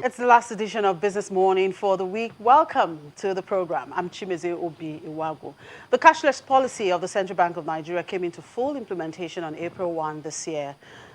It's the last edition of Business Morning for the week. Welcome to the program. I'm Chimeze Obi Iwagu. The cashless policy of the Central Bank of Nigeria came into full implementation on April 1 this year.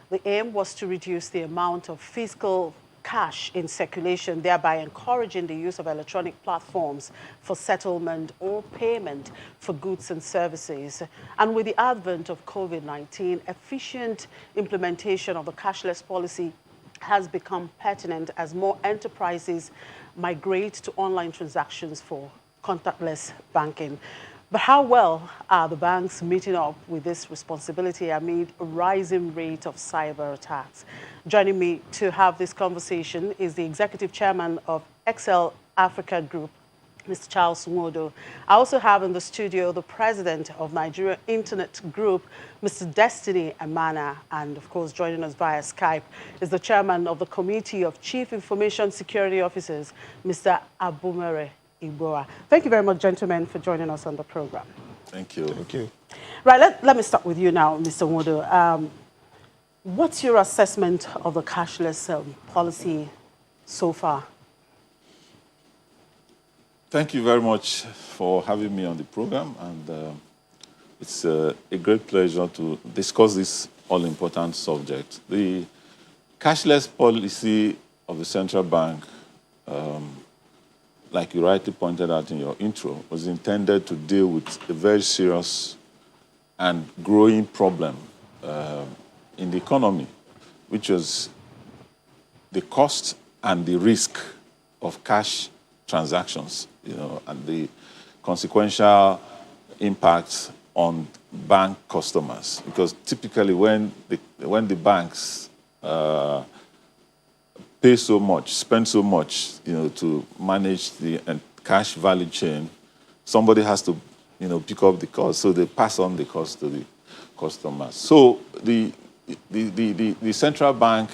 The aim was to reduce the amount of physical cash in circulation, thereby encouraging the use of electronic platforms for settlement or payment for goods and services. And with the advent of COVID-19, efficient implementation of the cashless policy has become pertinent as more enterprises migrate to online transactions for contactless banking. But how well are the banks meeting up with this responsibility amid a rising rate of cyber attacks? Joining me to have this conversation is the Executive Chairman of Excel Africa Group, Mr. Charles Nwodo. I also have in the studio the President of Nigeria Internet Group, Mr. Destiny Amana, and of course joining us via Skype is the Chairman of the Committee of Chief Information Security Officers, Mr. Abumere Igboa. Thank you very much, gentlemen, for joining us on the program. Thank you. Thank you. Right, let me start with you now, Mr. Nwodo. What's your assessment of the cashless policy so far? Thank you very much for having me on the program, and it's a great pleasure to discuss this all-important subject. The cashless policy of the central bank, like you rightly pointed out in your intro, was intended to deal with a very serious and growing problem in the economy, which was the cost and the risk of cash transactions, and the consequential impacts on bank customers. Because typically when the banks pay so much, spend so much, to manage the cash value chain, somebody has to, pick up the cost. So they pass on the cost to the customers. So the central bank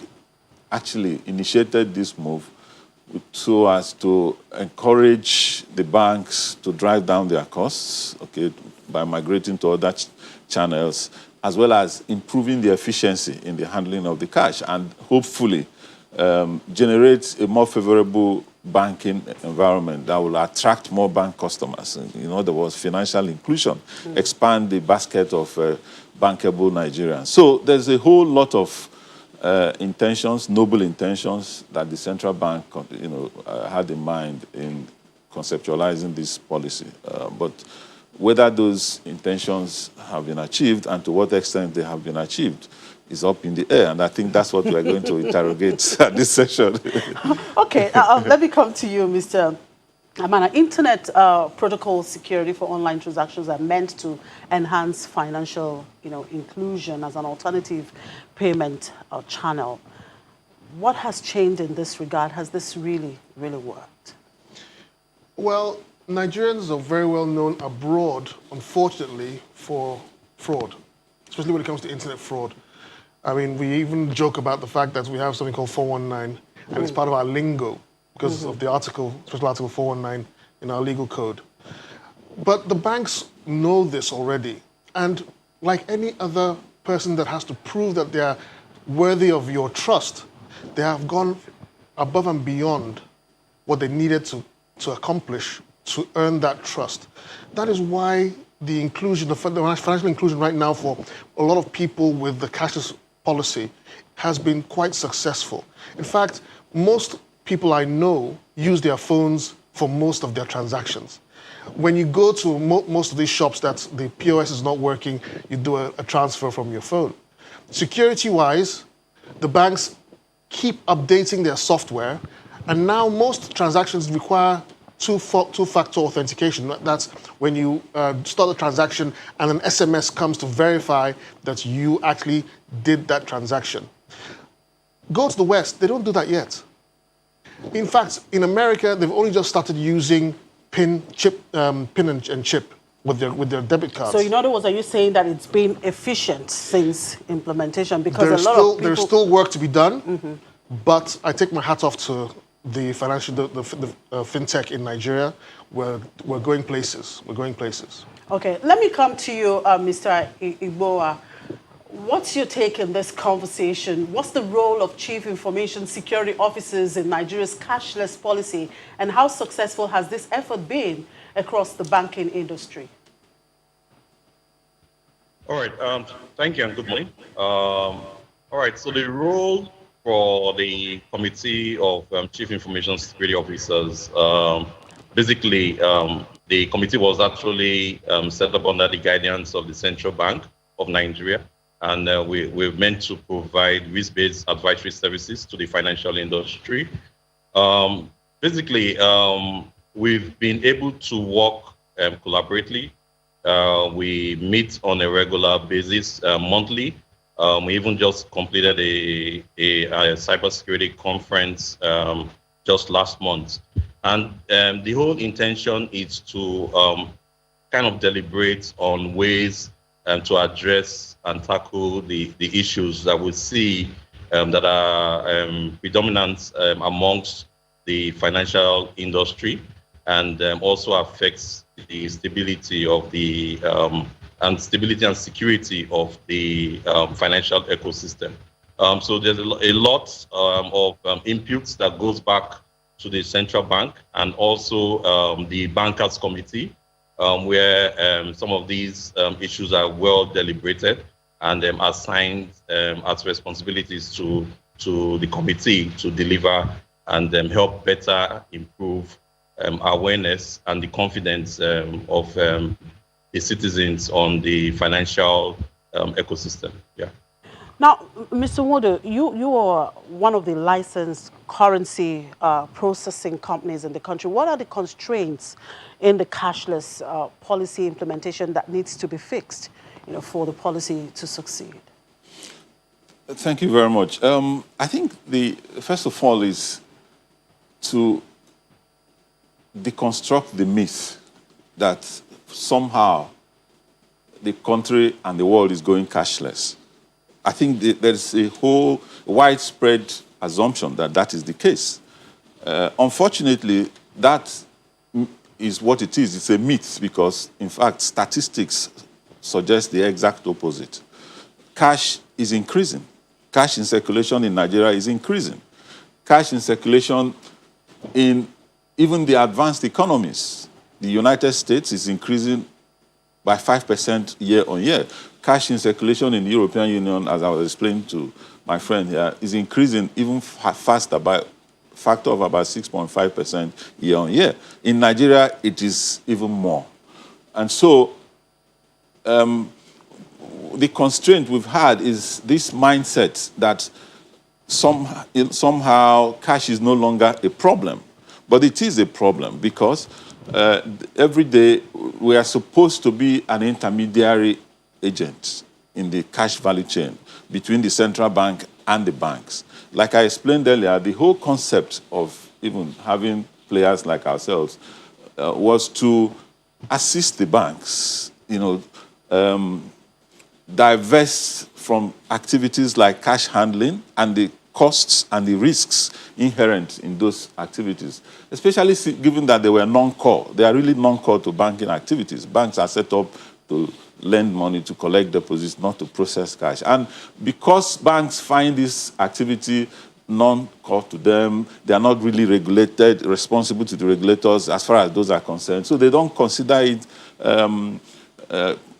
actually initiated this move so as to encourage the banks to drive down their costs, by migrating to other channels, as well as improving the efficiency in the handling of the cash, and hopefully generate a more favorable banking environment that will attract more bank customers. In other words, financial inclusion, expand the basket of bankable Nigerians. So there's a whole lot of intentions, noble intentions that the central bank, had in mind in conceptualizing this policy. But whether those intentions have been achieved and to what extent they have been achieved is up in the air. And I think that's what we're going to interrogate at this session. Okay, let me come to you, Mr. Amana. Internet protocol security for online transactions are meant to enhance financial, inclusion as an alternative payment channel. What has changed in this regard? Has this really worked? Well, Nigerians are very well known abroad, unfortunately, for fraud, especially when it comes to internet fraud. I mean, we even joke about the fact that we have something called 419, and it's part of our lingo because of the special article 419 in our legal code. But the banks know this already, and like any other person that has to prove that they are worthy of your trust, they have gone above and beyond what they needed to accomplish to earn that trust. That is why the inclusion, the financial inclusion right now for a lot of people with the cashless policy has been quite successful. In fact, most people I know use their phones for most of their transactions. When you go to most of these shops that the POS is not working, you do a transfer from your phone. Security-wise, the banks keep updating their software, and now most transactions require two-factor authentication. That's when you start the transaction and an SMS comes to verify that you actually did that transaction. Go to the West, they don't do that yet. In fact, in America, they've only just started using PIN and chip with their debit cards. So in other words, are you saying that it's been efficient since implementation? Because a lot of people... There's still work to be done, but I take my hat off to the fintech in Nigeria. We're going places. We're going places. Okay, let me come to you, Mr. Igboa. What's your take in this conversation? What's the role of chief information security officers in Nigeria's cashless policy, and how successful has this effort been across the banking industry? All right. Thank you and good morning. All right. So the role for the Committee of Chief Information Security Officers, basically, the committee was actually set up under the guidance of the Central Bank of Nigeria, and we're meant to provide risk-based advisory services to the financial industry. Basically, we've been able to work collaboratively. We meet on a regular basis, monthly. We even just completed a cybersecurity conference just last month. And the whole intention is to kind of deliberate on ways to address and tackle the issues that we see that are predominant amongst the financial industry, and also affects the stability of the and security of the financial ecosystem. So there's a lot of inputs that goes back to the central bank, and also the bankers committee, where some of these issues are well deliberated and assigned as responsibilities to the committee to deliver and help better improve awareness and the confidence of the citizens on the financial ecosystem. Yeah. Now, Mr. Wodo, you are one of the licensed currency processing companies in the country. What are the constraints in the cashless policy implementation that needs to be fixed, for the policy to succeed? Thank you very much. I think first of all is to deconstruct the myth that somehow the country and the world is going cashless. I think there's a whole widespread assumption that that is the case. Unfortunately, that is what it is. It's a myth because, in fact, statistics suggest the exact opposite. Cash is increasing. Cash in circulation in Nigeria is increasing. Cash in circulation in even the advanced economies. The United States is increasing by 5% year on year. Cash in circulation in the European Union, as I was explaining to my friend here, is increasing even faster by a factor of about 6.5% year on year. In Nigeria, it is even more. And so the constraint we've had is this mindset that somehow cash is no longer a problem. But it is a problem because every day we are supposed to be an intermediary agent in the cash value chain between the central bank and the banks. Like I explained earlier, the whole concept of even having players like ourselves was to assist the banks, divest from activities like cash handling and the costs and the risks inherent in those activities, especially given that they were non-core. They are really non-core to banking activities. Banks are set up to lend money, to collect deposits, not to process cash. And because banks find this activity non-core to them, they are not really regulated, responsible to the regulators as far as those are concerned. So they don't consider it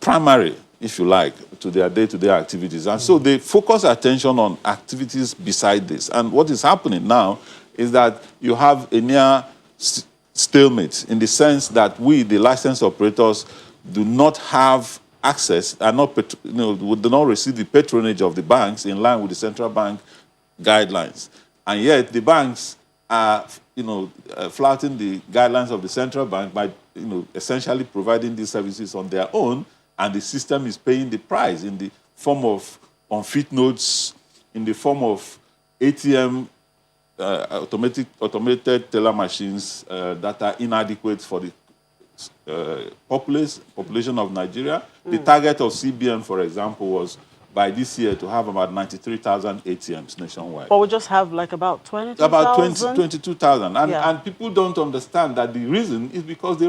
primary, if you like, to their day-to-day activities. And so they focus attention on activities beside this. And what is happening now is that you have a near stalemate in the sense that we, the licensed operators, do not have access, do not receive the patronage of the banks in line with the central bank guidelines. And yet the banks are, flouting the guidelines of the central bank by, essentially providing these services on their own, and the system is paying the price in the form of unfit notes, in the form of ATM, automated teller machines that are inadequate for the population of Nigeria. The target of CBN, for example, was by this year to have about 93,000 ATMs nationwide. But we just have like about 22,000? About 22,000. And people don't understand that the reason is because the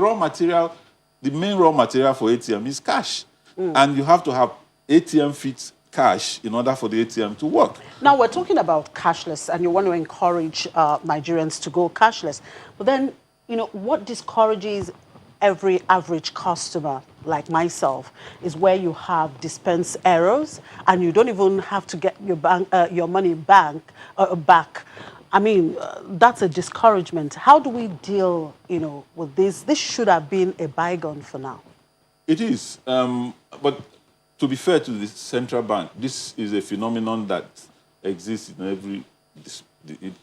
main raw material for ATM is cash. And you have to have ATM fit cash in order for the ATM to work. Now, we're talking about cashless, and you want to encourage Nigerians to go cashless. But then, what discourages every average customer like myself is where you have dispense errors, and you don't even have to get your money back. I mean, that's a discouragement. How do we deal, with this? This should have been a bygone for now. It is, but to be fair to the central bank, this is a phenomenon that exists in every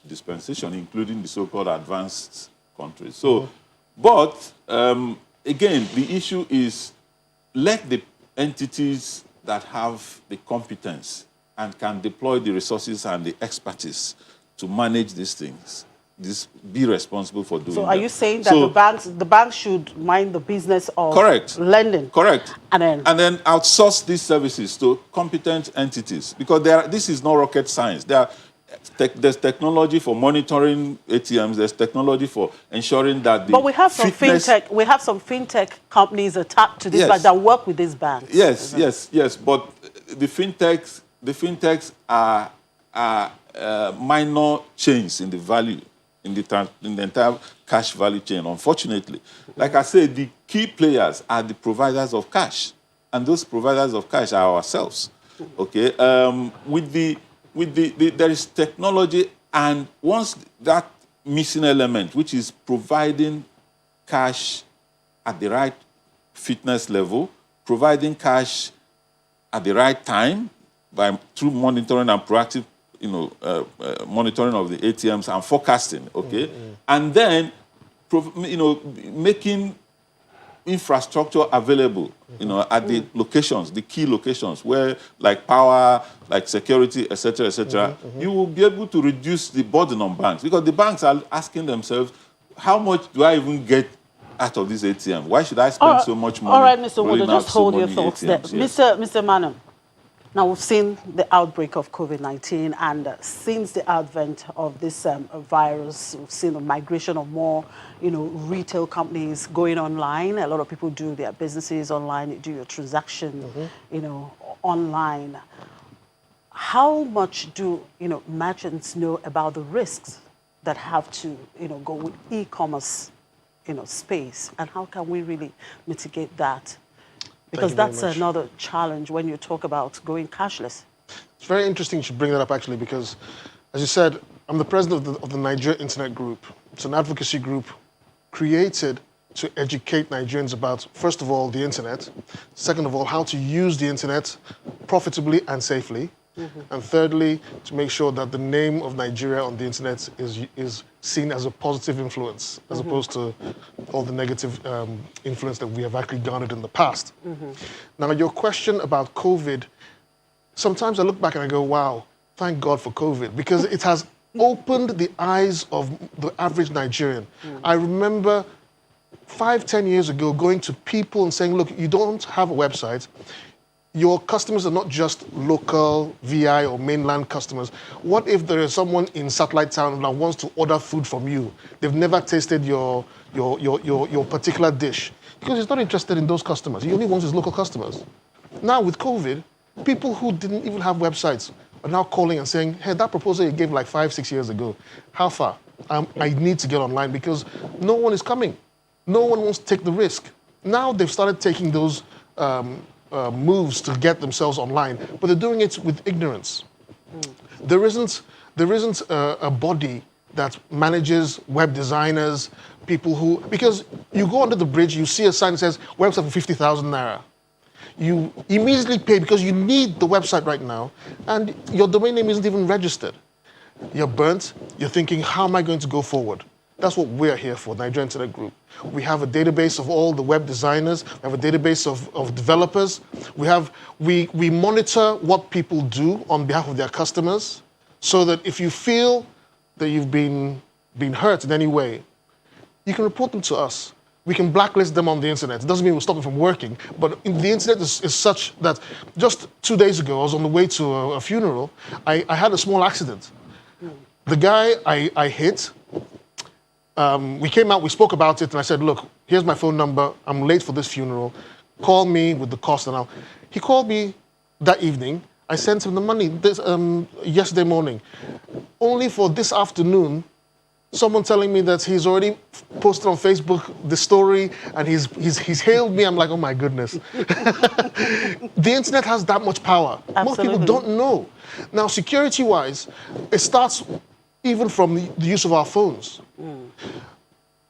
dispensation, including the so-called advanced countries. So, but again, the issue is let the entities that have the competence and can deploy the resources and the expertise to manage these things, be responsible for doing. So are you saying that the banks should mind the business of lending? Correct. And then outsource these services to competent entities, because this is not rocket science. There's technology for monitoring ATMs. There's technology for ensuring that the But we have some fintech companies attached to this bank that work with these banks. Yes. But the fintechs are minor changes in the value in the entire cash value chain. Unfortunately, like I said, the key players are the providers of cash, and those providers of cash are ourselves. Okay, there is technology, and once that missing element, which is providing cash at the right fitness level, providing cash at the right time through monitoring and proactive, monitoring of the ATMs and forecasting. Okay, and then making infrastructure available, at the locations, the key locations where, like power, like security, etc., you will be able to reduce the burden on banks, because the banks are asking themselves, how much do I even get out of this ATM? Why should I spend so much money? All right, Mr. Wodo, just so hold your thoughts there. Yes. Mr. Manu, now we've seen the outbreak of COVID-19, and since the advent of this virus, we've seen the migration of more, retail companies going online. A lot of people do their businesses online, you do your transaction, online. How much do, merchants know about the risks that have to, go with e-commerce, space, and how can we really mitigate that? Because that's another challenge when you talk about going cashless. It's very interesting you should bring that up, actually, because, as you said, I'm the president of the Nigeria Internet Group. It's an advocacy group created to educate Nigerians about, first of all, the internet, second of all, how to use the internet profitably and safely, and thirdly, to make sure that the name of Nigeria on the internet is seen as a positive influence, as opposed to all the negative influence that we have actually garnered in the past. Now, your question about COVID, sometimes I look back and I go, wow, thank God for COVID, because it has opened the eyes of the average Nigerian. I remember 5-10 years ago going to people and saying, look, you don't have a website. Your customers are not just local VI or mainland customers. What if there is someone in satellite town that wants to order food from you? They've never tasted your particular dish, because he's not interested in those customers. He only wants his local customers. Now with COVID, people who didn't even have websites are now calling and saying, hey, that proposal you gave like 5-6 years ago, how far? I need to get online, because no one is coming. No one wants to take the risk. Now they've started taking those moves to get themselves online, but they're doing it with ignorance. There isn't a body that manages web designers, people who, because you go under the bridge, you see a sign that says website for 50,000 naira. You immediately pay because you need the website right now, and your domain name isn't even registered. You're burnt. You're thinking, how am I going to go forward? That's what we're here for, Nigeria Internet Group. We have a database of all the web designers. We have a database of developers. We monitor what people do on behalf of their customers, so that if you feel that you've been hurt in any way, you can report them to us. We can blacklist them on the internet. It doesn't mean we'll stop them from working, but the internet is such that just 2 days ago, I was on the way to a funeral. I had a small accident. The guy I hit, we came out, we spoke about it, and I said, look, here's my phone number. I'm late for this funeral. Call me with the cost and all. He called me that evening. I sent him the money yesterday morning. Only for this afternoon, someone telling me that he's already posted on Facebook the story and he's hailed me. I'm like, oh my goodness. The internet has that much power. Absolutely. Most people don't know. Now, security-wise, it starts even from the use of our phones.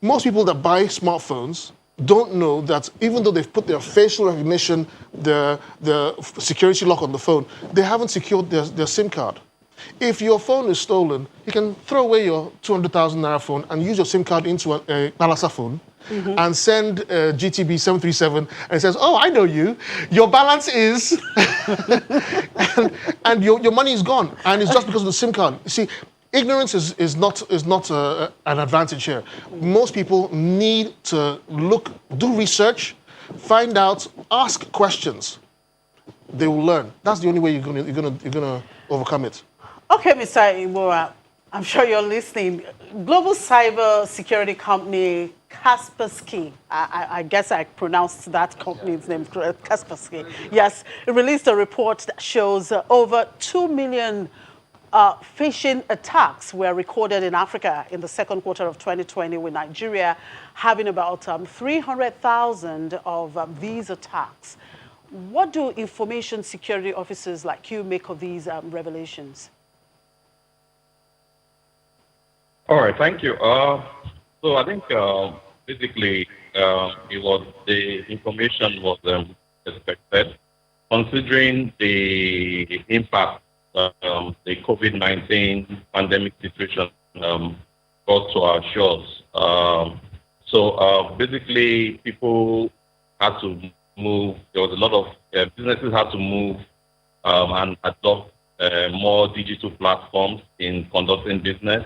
Most people that buy smartphones don't know that even though they've put their facial recognition, the security lock on the phone, they haven't secured their SIM card. If your phone is stolen, you can throw away your 200,000 naira phone and use your SIM card into a Balasa phone and send GTB 737 and it says, oh, I know you. Your balance is... and your money is gone. And it's just because of the SIM card. You see, ignorance is not an advantage here. Most people need to do research, find out, ask questions. They will learn. That's the only way you're gonna overcome it. Okay, Mr. Imora, I'm sure you're listening. Global cyber security company Kaspersky, I guess I pronounced that company's name correct, Kaspersky. Yes, it released a report that shows over 2 million phishing attacks were recorded in Africa in the second quarter of 2020, with Nigeria having about 300,000 of these attacks. What do information security officers like you make of these revelations? All right, thank you. So I think basically the information was expected, considering the impact the COVID-19 pandemic situation brought to our shores. So basically, people had to move. There was a lot of businesses had to move and adopt more digital platforms in conducting business.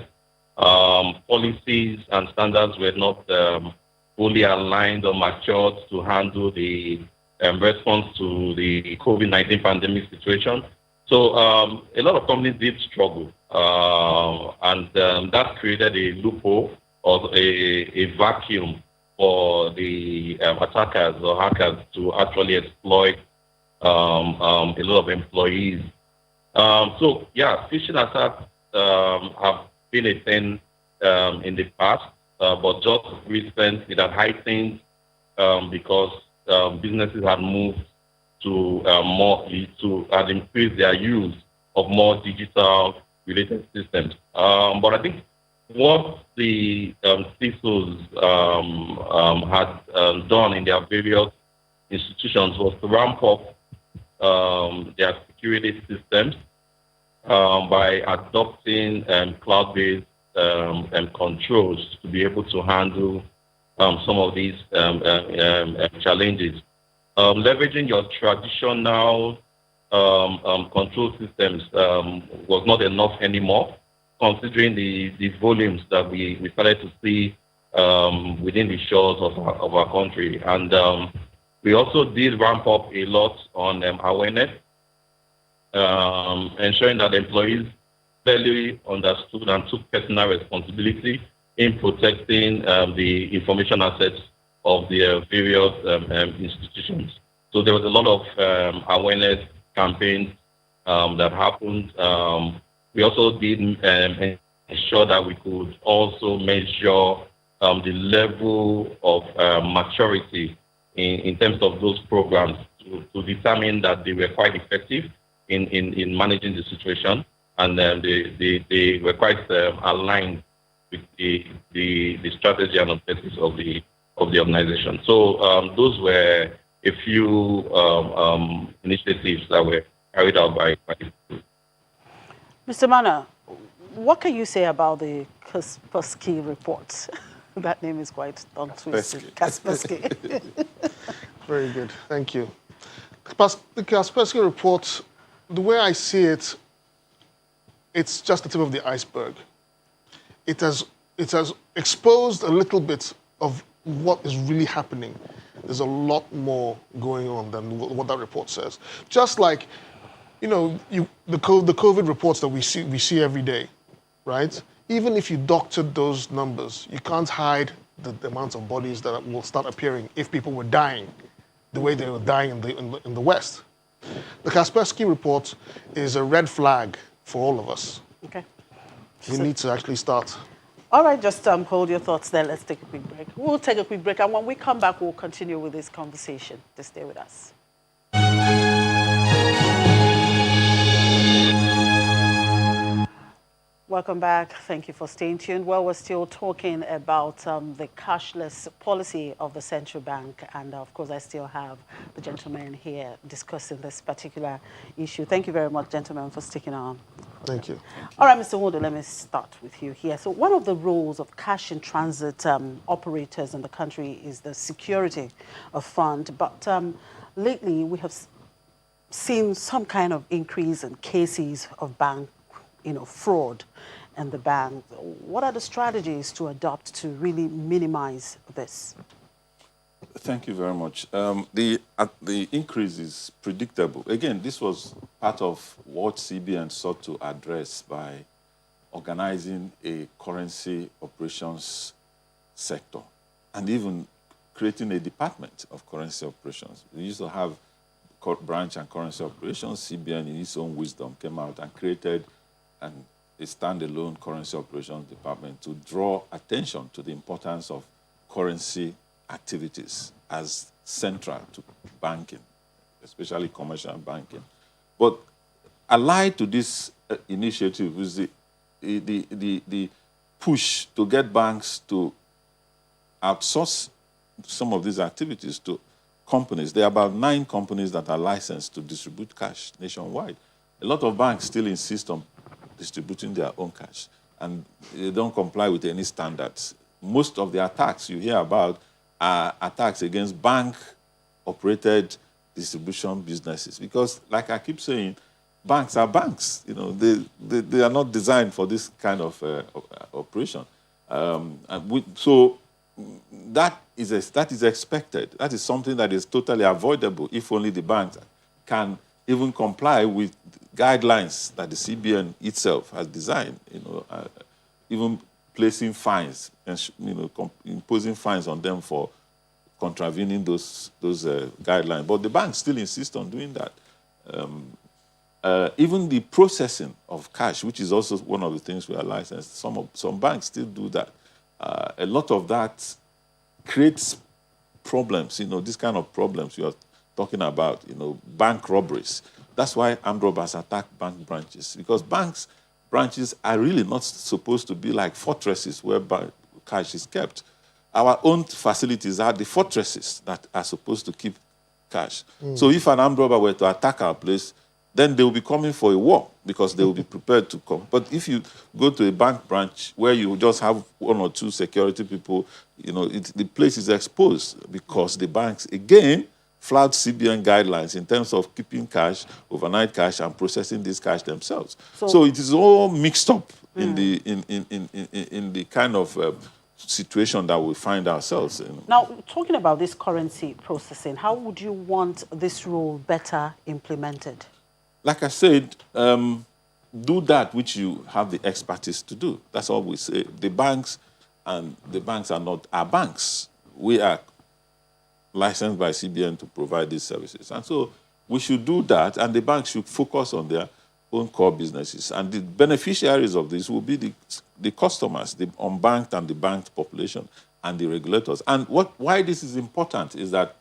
Policies and standards were not fully aligned or matured to handle the response to the COVID-19 pandemic situation. So a lot of companies did struggle, and that created a loophole or a vacuum for the attackers or hackers to actually exploit a lot of employees. So yeah, phishing attacks have been a thing in the past, but just recently that heightened because businesses have moved to had increased their use of more digital related systems. But I think what the CISOs had done in their various institutions was to ramp up their security systems by adopting cloud-based controls to be able to handle some of these challenges. Leveraging your traditional control systems was not enough anymore, considering the volumes that we started to see within the shores of our country. And we also did ramp up a lot on awareness, ensuring that employees clearly understood and took personal responsibility in protecting the information assets of the various institutions. So there was a lot of awareness campaigns that happened. We also did ensure that we could also measure the level of maturity in terms of those programs to determine that they were quite effective in managing the situation, and they were quite aligned with the strategy and objectives of the organization. So those were a few initiatives that were carried out by Mr. Mana, what can you say about the Kaspersky report? That name is quite tongue-twisted. Kaspersky. Very good, thank you. The Kaspersky report, the way I see it, it's just the tip of the iceberg. It has exposed a little bit of what is really happening. There's a lot more going on than what that report says. Just like, you know, the COVID reports that we see every day, right? Even if you doctored those numbers, you can't hide the amount of bodies that will start appearing if people were dying the way they were dying in the West, The Kaspersky report is a red flag for all of us. Okay. We need to actually start. All right, just hold your thoughts there. Let's take a quick break. We'll take a quick break, and when we come back, we'll continue with this conversation. Just stay with us. Welcome back. Thank you for staying tuned. Well, we're still talking about the cashless policy of the central bank. And of course, I still have the gentleman here discussing this particular issue. Thank you very much, gentlemen, for sticking on. Thank you. All right, Mr. Wodo, let me start with you here. So one of the roles of cash in transit operators in the country is the security of fund. But lately, we have seen some kind of increase in cases of bank fraud in the bank. What are the strategies to adopt to really minimize this? Thank you very much. The increase is predictable. Again, this was part of what CBN sought to address by organizing a currency operations sector and even creating a department of currency operations. We used to have branch and currency operations. CBN, in its own wisdom, came out and created a standalone currency operations department to draw attention to the importance of currency activities as central to banking, especially commercial banking. But allied to this initiative is the push to get banks to outsource some of these activities to companies. There are about 9 companies that are licensed to distribute cash nationwide. A lot of banks still insist on distributing their own cash, and they don't comply with any standards. Most of the attacks you hear about are attacks against bank-operated distribution businesses, because, like I keep saying, banks are banks. They are not designed for this kind of operation. So that is expected. That is something that is totally avoidable if only the banks can even comply with guidelines that the CBN itself has designed, even placing fines and imposing fines on them for contravening those guidelines. But the banks still insist on doing that. Even the processing of cash, which is also one of the things we are licensed, some banks still do that. A lot of that creates problems, this kind of problems you are talking about, bank robberies. That's why armed robbers attack bank branches, because branches are really not supposed to be like fortresses where cash is kept. Our own facilities are the fortresses that are supposed to keep cash. So if an armed robber were to attack our place, then they will be coming for a war, because they will be prepared to come. But if you go to a bank branch where you just have 1 or 2 security people, the place is exposed, because the banks, again, flout CBN guidelines in terms of keeping cash, overnight cash, and processing this cash themselves. So it is all mixed up in the kind of situation that we find ourselves in. Now, talking about this currency processing, how would you want this rule better implemented? Like I said, do that which you have the expertise to do. That's all we say. The banks are not our banks. We are licensed by CBN to provide these services. And so we should do that, and the banks should focus on their own core businesses. And the beneficiaries of this will be the customers, the unbanked and the banked population, and the regulators. And why this is important is that,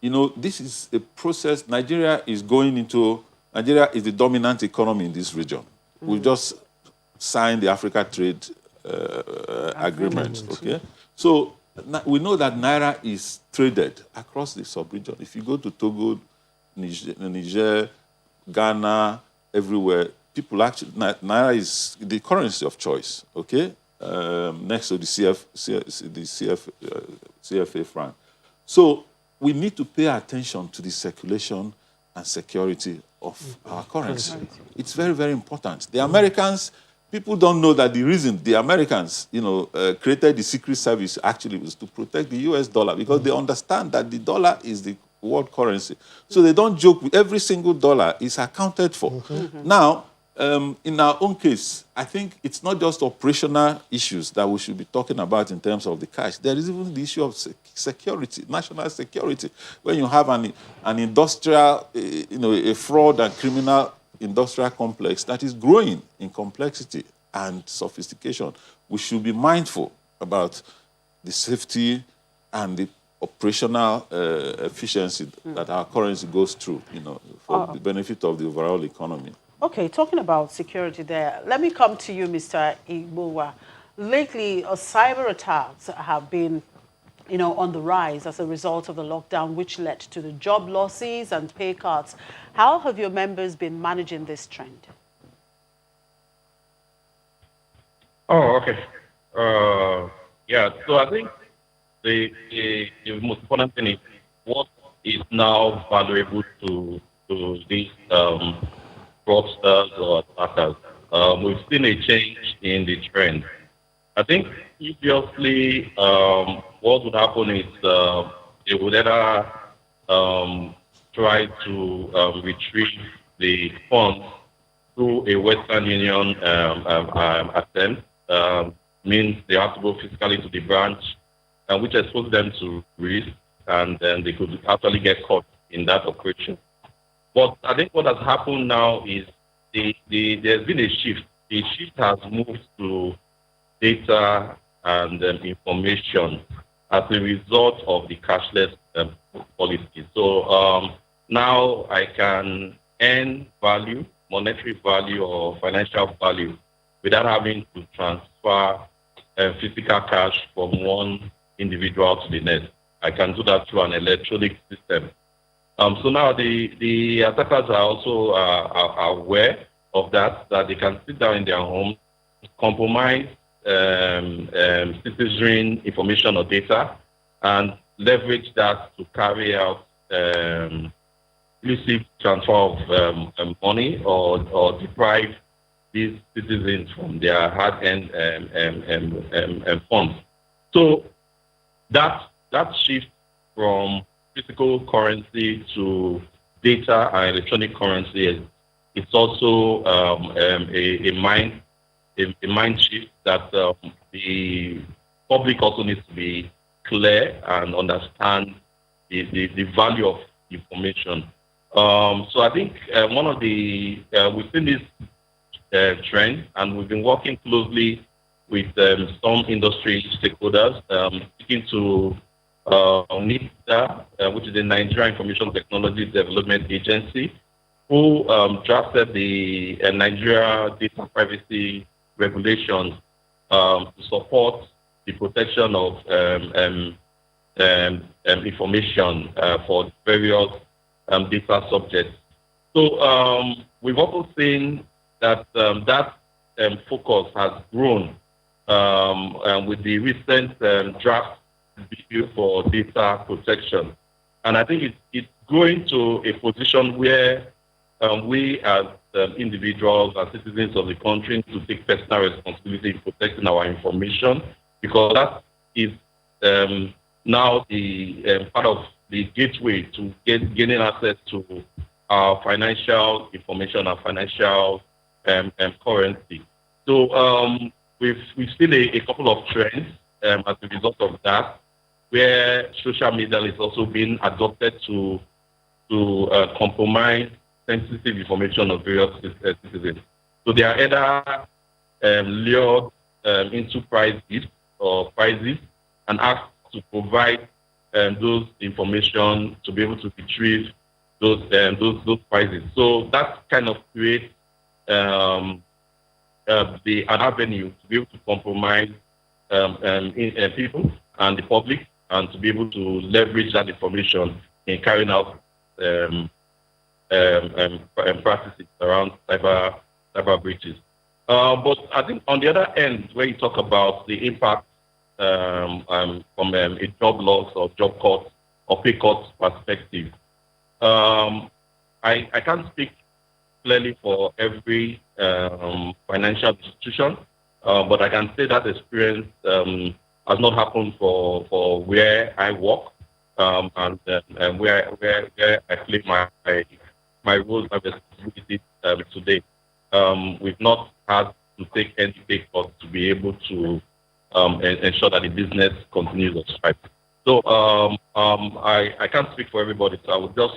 this is a process. Nigeria is the dominant economy in this region. We've just signed the Africa Trade Agreement, okay? So we know that Naira is traded across the sub-region. If you go to Togo, Niger, Ghana, everywhere, people actually, Naira is the currency of choice, okay? Next to the CFA franc. So we need to pay attention to the circulation and security of our currency. It's very, very important. The Americans, people don't know that the reason the Americans, created the Secret Service actually was to protect the US dollar, because they understand that the dollar is the world currency. So they don't joke with every single dollar is accounted for. Now, In our own case, I think it's not just operational issues that we should be talking about in terms of the cash. There is even the issue of security, national security. When you have an industrial, a fraud and criminal industrial complex that is growing in complexity and sophistication, we should be mindful about the safety and the operational efficiency that our currency goes through, for the benefit of the overall economy. Okay, talking about security there, let me come to you, Mr. Igbowa. Lately, cyber attacks have been, on the rise as a result of the lockdown, which led to the job losses and pay cuts. How have your members been managing this trend? Oh, okay. Yeah, so I think the most important thing is what is now valuable to these fraudsters or attackers. We've seen a change in the trend. I think previously what would happen is they would either try to retrieve the funds through a Western Union attempt. Means they have to go physically to the branch, which exposes them to risk, and then they could actually get caught in that operation. But I think what has happened now is there's been a shift. The shift has moved to data and information as a result of the cashless policy. So now I can earn value, monetary value or financial value, without having to transfer physical cash from one individual to the next. I can do that through an electronic system. So now the attackers are also aware of that they can sit down in their home, compromise citizen information or data, and leverage that to carry out illicit transfer of money or deprive these citizens from their hard-earned funds. So that shift from physical currency to data and electronic currency, it's also a mind shift that the public also needs to be clear and understand the value of information. So I think one of the we've seen this trend, and we've been working closely with some industry stakeholders, speaking to NISTA, which is the Nigeria Information Technology Development Agency, who drafted the Nigeria Data Privacy Regulations to support the protection of information for various data subjects. So we've also seen that focus has grown with the recent draft bill for data protection. And I think it's going to a position where we as individuals and citizens of the country need to take personal responsibility in protecting our information, because that is now the part of the gateway to gaining access to our financial information and financial currency. So we've seen a couple of trends as a result of that, where social media is also being adopted to compromise sensitive information of various citizens. So they are either lured into prizes and asked to provide those information to be able to retrieve those prizes. So that kind of creates an avenue to be able to compromise people and the public, and to be able to leverage that information in carrying out practices around cyber breaches. But I think on the other end, where you talk about the impact from a job loss or job cut or pay cut perspective, I can't speak clearly for every financial institution, but I can say that experience has not happened for where I work and where I play my roles and responsibilities today. we've not had to take any take cut to be able to ensure that the business continues to strive. So I can't speak for everybody, so I would just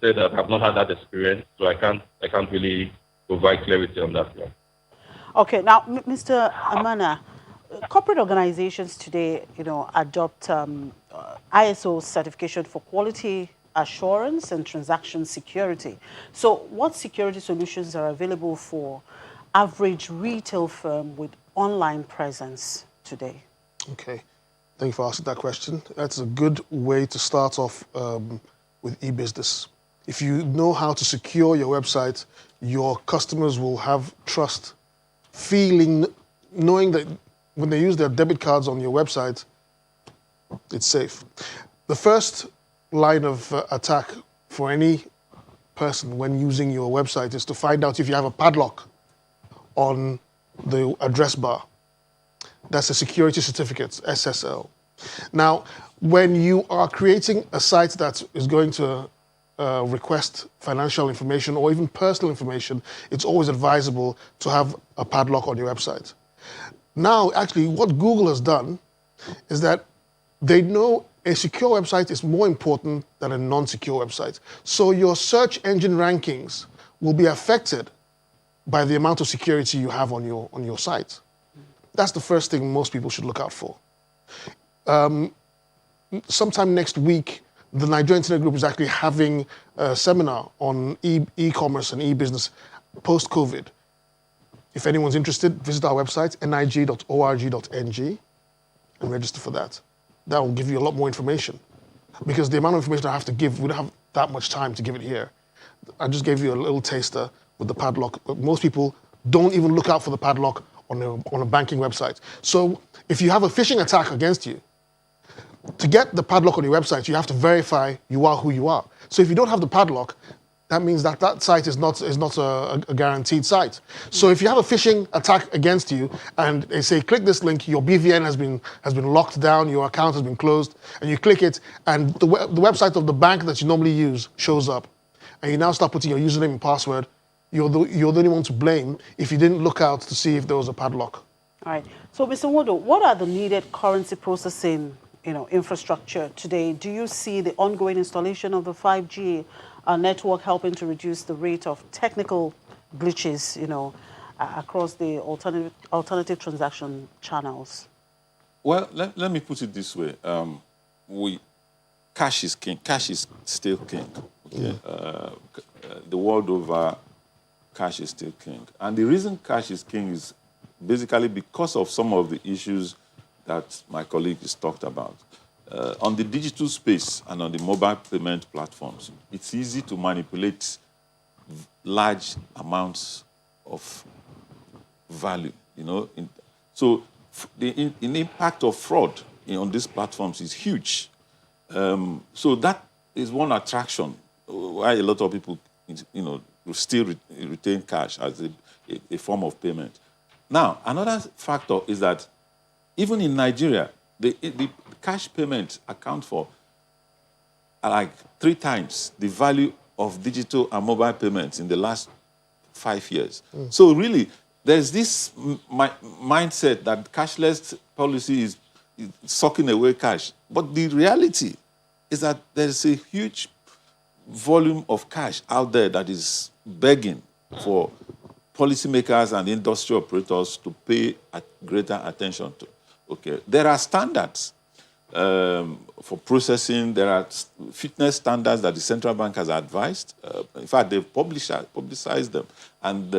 say that I've not had that experience, so I can't really provide clarity on that one. Okay, now, Mr. Amana, corporate organizations today, adopt ISO certification for quality assurance and transaction security. So what security solutions are available for average retail firm with online presence today? Okay, thank you for asking that question. That's a good way to start off with e-business. If you know how to secure your website, your customers will have trust, knowing that when they use their debit cards on your website, it's safe. The first line of attack for any person when using your website is to find out if you have a padlock on the address bar. That's a security certificate, SSL. Now, when you are creating a site that is going to request financial information or even personal information, it's always advisable to have a padlock on your website. Now, actually, what Google has done is that they know a secure website is more important than a non-secure website. So your search engine rankings will be affected by the amount of security you have on your site. That's the first thing most people should look out for. Sometime next week, the Nigerian Internet Group is actually having a seminar on e-commerce and e-business post-COVID. If anyone's interested, visit our website, nig.org.ng, and register for that. That will give you a lot more information. Because the amount of information I have to give, we don't have that much time to give it here. I just gave you a little taster with the padlock. But most people don't even look out for the padlock on a banking website. So if you have a phishing attack against you, to get the padlock on your website, you have to verify you are who you are. So if you don't have the padlock, that means that site is not a guaranteed site. So if you have a phishing attack against you and they say, click this link, your BVN has been locked down, your account has been closed, and you click it, and the website of the bank that you normally use shows up, and you now start putting your username and password, you're the only one to blame if you didn't look out to see if there was a padlock. All right. So, Mr. Wodo, what are the needed currency processing infrastructure today? Do you see the ongoing installation of the 5G network helping to reduce the rate of technical glitches, across the alternative transaction channels? Well, let me put it this way. Cash is king. Cash is still king. Okay? The world over, cash is still king. And the reason cash is king is basically because of some of the issues that my colleague has talked about. On the digital space and on the mobile payment platforms, it's easy to manipulate large amounts of value, So the impact of fraud on these platforms is huge. So that is one attraction why a lot of people, still retain cash as a form of payment. Now, another factor is that even in Nigeria, the cash payments account for like 3 times the value of digital and mobile payments in the last 5 years. So really, there's this mindset that cashless policy is sucking away cash. But the reality is that there's a huge volume of cash out there that is begging for policymakers and industry operators to pay greater attention to. Okay, there are standards for processing. There are fitness standards that the central bank has advised. In fact, they've publicized them. And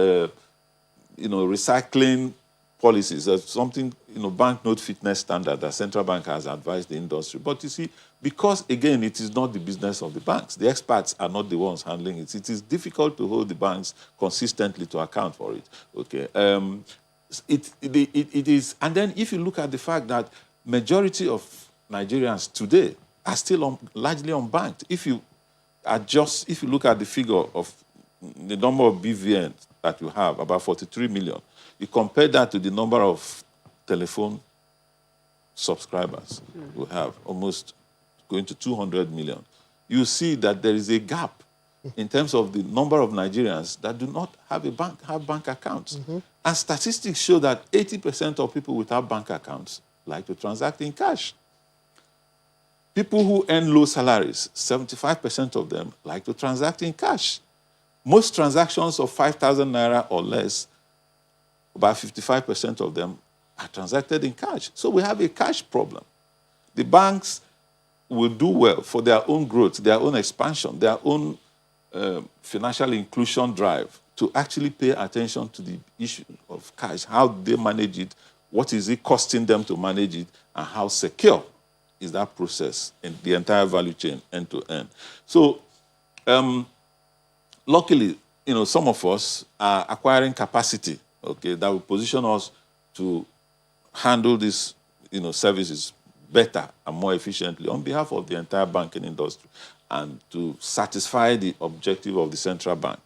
recycling policies. There's something, banknote fitness standard that central bank has advised the industry. But you see, because, again, it is not the business of the banks. The experts are not the ones handling it. It is difficult to hold the banks consistently to account for it. Okay. It is, and then if you look at the fact that majority of Nigerians today are still largely unbanked. If you look at the figure of the number of BVN that you have, about 43 million, you compare that to the number of telephone subscribers you have, almost going to 200 million. You see that there is a gap in terms of the number of Nigerians that do not have bank accounts. And statistics show that 80% of people without bank accounts like to transact in cash. People who earn low salaries, 75% of them like to transact in cash. Most transactions of 5,000 naira or less, about 55% of them are transacted in cash. So we have a cash problem. The banks will do well for their own growth, their own expansion, their own financial inclusion drive to actually pay attention to the issue of cash. How do they manage it? What is it costing them to manage it? And how secure is that process in the entire value chain, end to end? So, luckily, some of us are acquiring capacity, okay, that will position us to handle these, services better and more efficiently on behalf of the entire banking industry and to satisfy the objective of the central bank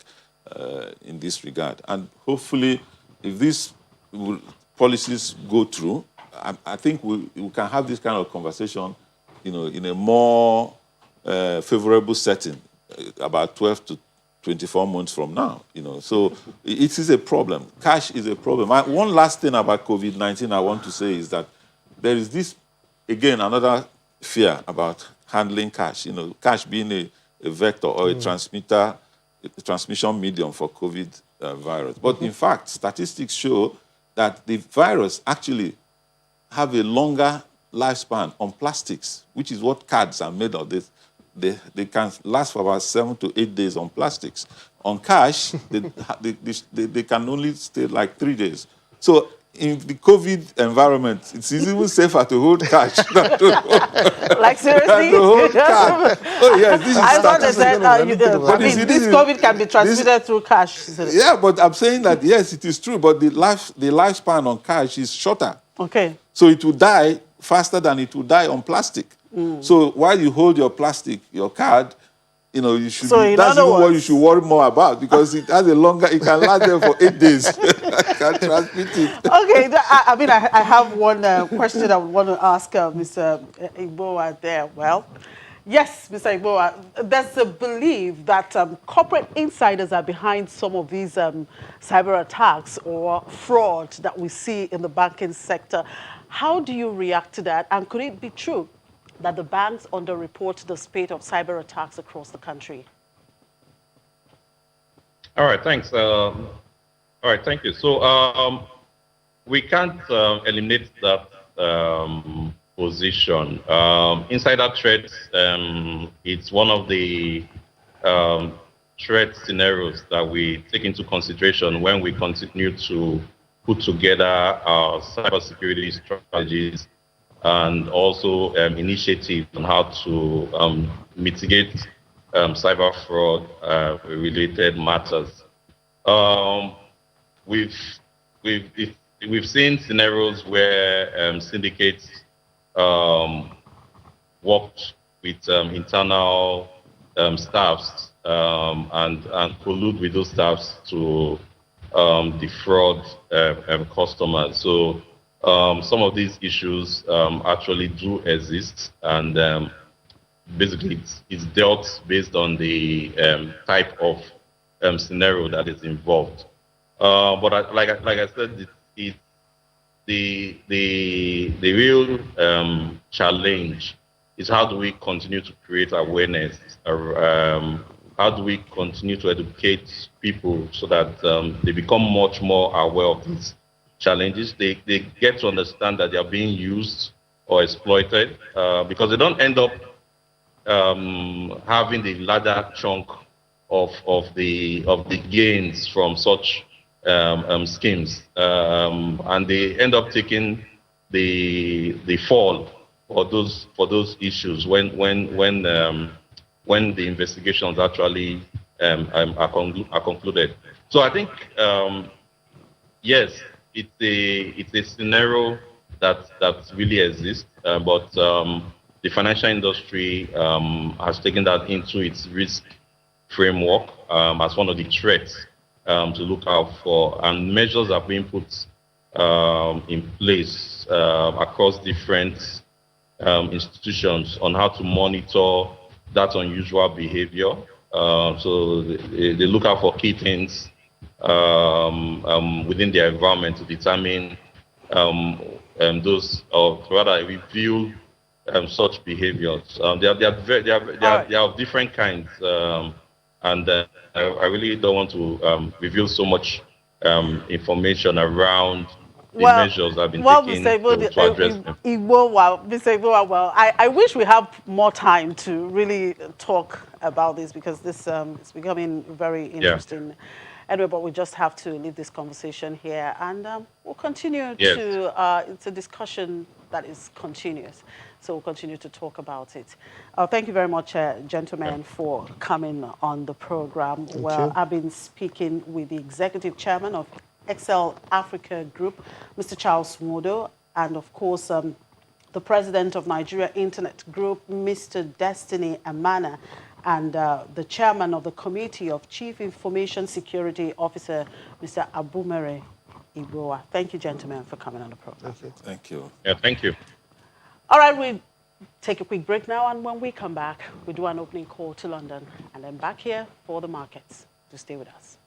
in this regard. And hopefully, if these policies go through, I think we can have this kind of conversation, in a more favorable setting, about 12 to 24 months from now, So it is a problem. Cash is a problem. One last thing about COVID-19 I want to say is that there is this, again, another fear about handling cash. Cash being a vector or a transmitter, a transmission medium for COVID virus. But in fact, statistics show that the virus actually have a longer lifespan on plastics, which is what cards are made of. They can last for about 7 to 8 days on plastics. On cash, they can only stay like 3 days. So in the COVID environment, it's even safer to hold cash than to hold, like seriously? to hold cash. Oh yes, this is I thought they statistics. said, this COVID can be transmitted through cash. Yeah, but I'm saying that yes, it is true, but the lifespan on cash is shorter. Okay. So it will die faster than it will die on plastic. So while you hold your plastic, your card, you should. That's even what you should worry more about because it has it can last there for 8 days. Can transmit it. Okay, I have one question I would want to ask Mr. Igbowa there. Well, yes, Mr. Igbowa, there's a belief that corporate insiders are behind some of these cyber attacks or fraud that we see in the banking sector. How do you react to that? And could it be true that the banks underreport the spate of cyber attacks across the country? All right, thanks. All right, thank you. So we can't eliminate that position. Insider threats, it's one of the threat scenarios that we take into consideration when we continue to put together our cybersecurity strategies and also initiatives on how to mitigate cyber fraud related matters. We've seen scenarios where syndicates worked with internal staffs and collude with those staffs to defraud customers. So some of these issues actually do exist, and basically it's dealt based on the type of scenario that is involved. But like I said, the real challenge is how do we continue to create awareness? How do we continue to educate people so that they become much more aware of these challenges? They get to understand that they are being used or exploited because they don't end up having the larger chunk of the gains from such schemes, and they end up taking the fall for those issues when the investigations actually are concluded. So I think yes, it's a scenario that really exists, but the financial industry has taken that into its risk framework as one of the threats to look out for, and measures are being put in place across different institutions on how to monitor that unusual behavior So they look out for key things within their environment to determine those, or rather reveal such behaviors. They are of different kinds, and I really don't want to reveal so much information around the measures that have been taken to address them. Mr. Igbo, well, I wish we have more time to really talk about this, because this is becoming very interesting. Anyway, but we just have to leave this conversation here, and we'll continue to, it's a discussion that is continuous, so we'll continue to talk about it. Thank you very much, gentlemen, for coming on the program. Thank you. I've been speaking with the Executive Chairman of Excel Africa Group, Mr. Charles Modo, and of course, the President of Nigeria Internet Group, Mr. Destiny Amana, and the Chairman of the Committee of Chief Information Security Officer, Mr. Abumere Igboa. Thank you, gentlemen, for coming on the program. Thank you. Thank you. Yeah, thank you. All right, we take a quick break now, and when we come back, we do an opening call to London, and then back here for the markets. To stay with us.